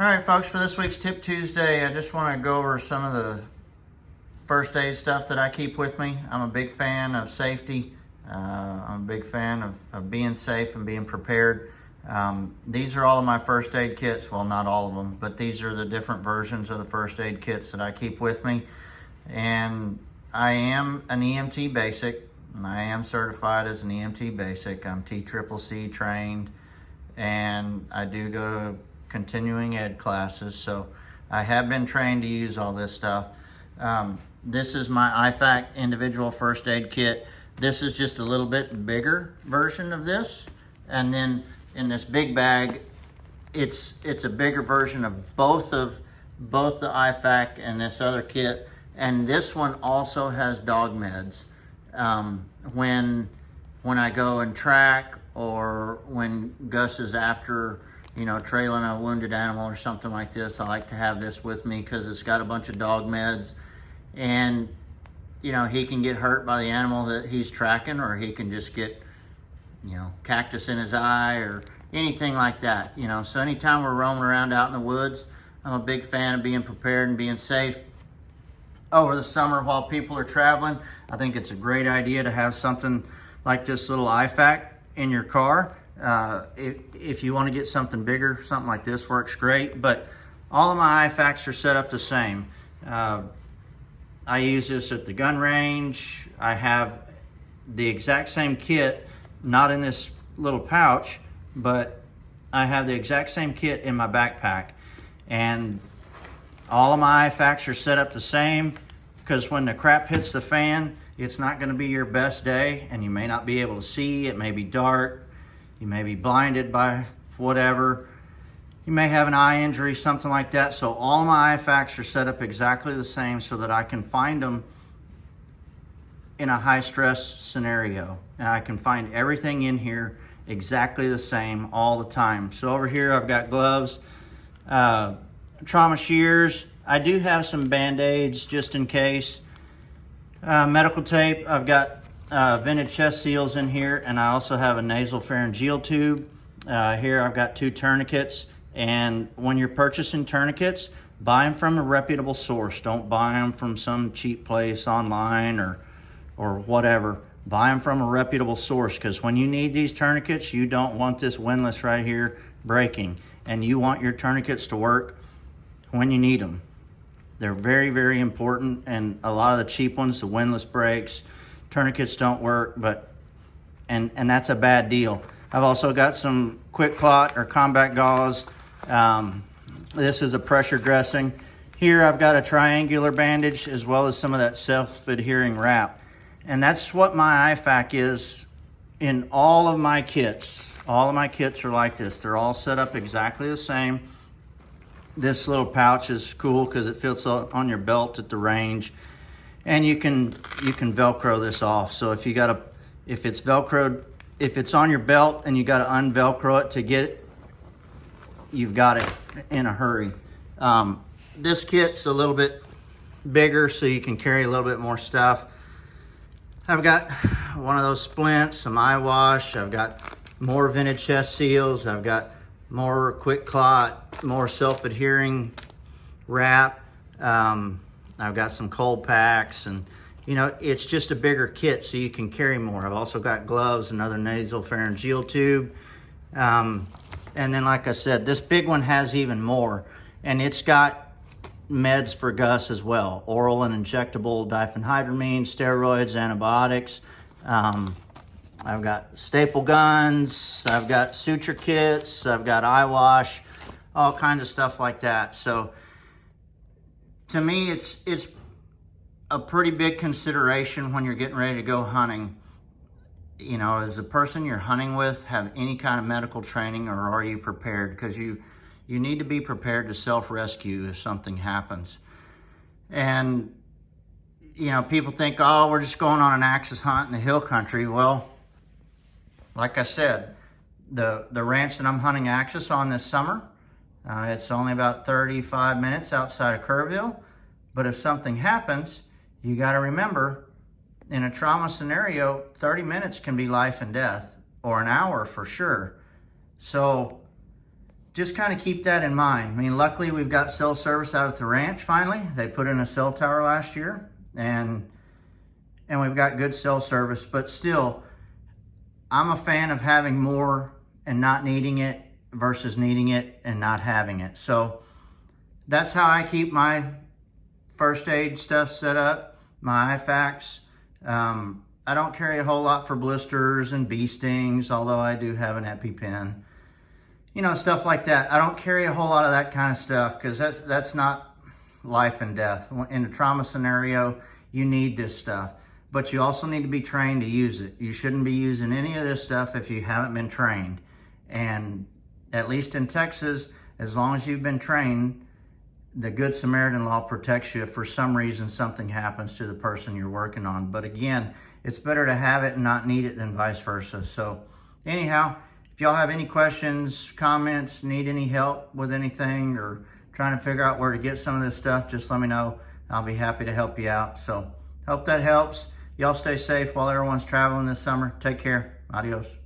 All right, folks, for this week's Tip Tuesday, I just want to go over some of the first aid stuff that I keep with me. I'm a big fan of safety. I'm a big fan of being safe and being prepared. These are all of my first aid kits. Well, not all of them, but these are the different versions of the first aid kits that I keep with me. And I am an EMT basic. I am certified as an EMT basic. I'm TCCC trained, and I do go to continuing ed classes, so I have been trained to use all this stuff. This is my IFAK individual first aid kit. This is just a little bit bigger version of this, and then in this big bag, it's a bigger version of both the IFAK and this other kit. And this one also has dog meds. When I go and track, or when Gus is after, trailing a wounded animal or something like this, I like to have this with me because it's got a bunch of dog meds. And, he can get hurt by the animal that he's tracking, or he can just get, cactus in his eye or anything like that. So anytime we're roaming around out in the woods, I'm a big fan of being prepared and being safe. Over the summer while people are traveling, I think it's a great idea to have something like this little IFAK in your car. If you want to get something bigger, something like this works great, but all of my IFAKs are set up the same. I use this at the gun range. I have the exact same kit, not in this little pouch, but I have the exact same kit in my backpack. And all of my IFAKs are set up the same, because when the crap hits the fan, it's not going to be your best day, and you may not be able to see. It may be dark. You may be blinded by whatever. You may have an eye injury, something like that. So all of my IFAKs are set up exactly the same so that I can find them in a high-stress scenario. And I can find everything in here exactly the same all the time. So over here I've got gloves, trauma shears. I do have some Band-Aids just in case. Medical tape. I've got vented chest seals in here, and I also have a nasal pharyngeal tube. Here I've got 2 tourniquets. And when you're purchasing tourniquets, buy them from a reputable source. Don't buy them from some cheap place online or whatever. Buy them from a reputable source, because when you need these tourniquets, you don't want this windlass right here breaking, and you want your tourniquets to work when you need them. They're very, very important, and a lot of the cheap ones, the windlass breaks, tourniquets don't work, and that's a bad deal. I've also got some quick clot or combat gauze. This is a pressure dressing. Here I've got a triangular bandage as well as some of that self-adhering wrap. And that's what my IFAK is in all of my kits. All of my kits are like this. They're all set up exactly the same. This little pouch is cool because it fits on your belt at the range, and you can Velcro this off. So if it's Velcroed, if it's on your belt and you got to unvelcro it to get it, you've got it in a hurry. This kit's a little bit bigger, so you can carry a little bit more stuff. I've got one of those splints, some eye wash. I've got more vented chest seals. I've got more quick clot, more self-adhering wrap. I've got some cold packs, and it's just a bigger kit, so you can carry more. I've also got gloves, another nasal pharyngeal tube. And then, like I said, this big one has even more, and it's got meds for Gus as well. Oral and injectable diphenhydramine, steroids, antibiotics. I've got staple guns, I've got suture kits, I've got eye wash, all kinds of stuff like that. So to me, it's a pretty big consideration when you're getting ready to go hunting. Does the person you're hunting with have any kind of medical training, or are you prepared? Because you need to be prepared to self-rescue if something happens. And, people think, oh, we're just going on an axis hunt in the hill country. Well, like I said, the ranch that I'm hunting axis on this summer, it's only about 35 minutes outside of Kerrville. But if something happens, you got to remember, in a trauma scenario, 30 minutes can be life and death, or an hour for sure. So just kind of keep that in mind. I mean, luckily we've got cell service out at the ranch finally. They put in a cell tower last year, and we've got good cell service, but still, I'm a fan of having more and not needing it versus needing it and not having it. So that's how I keep my first aid stuff set up, my IFAKs. I don't carry a whole lot for blisters and bee stings, although I do have an EpiPen. You know, stuff like that. I don't carry a whole lot of that kind of stuff because that's not life and death. In a trauma scenario, you need this stuff, but you also need to be trained to use it. You shouldn't be using any of this stuff if you haven't been trained. And at least in Texas, as long as you've been trained, the Good Samaritan law protects you if for some reason something happens to the person you're working on. But again, it's better to have it and not need it than vice versa. So anyhow, if y'all have any questions, comments, need any help with anything, or trying to figure out where to get some of this stuff, just let me know. I'll be happy to help you out. So hope that helps. Y'all stay safe while everyone's traveling this summer. Take care. Adios.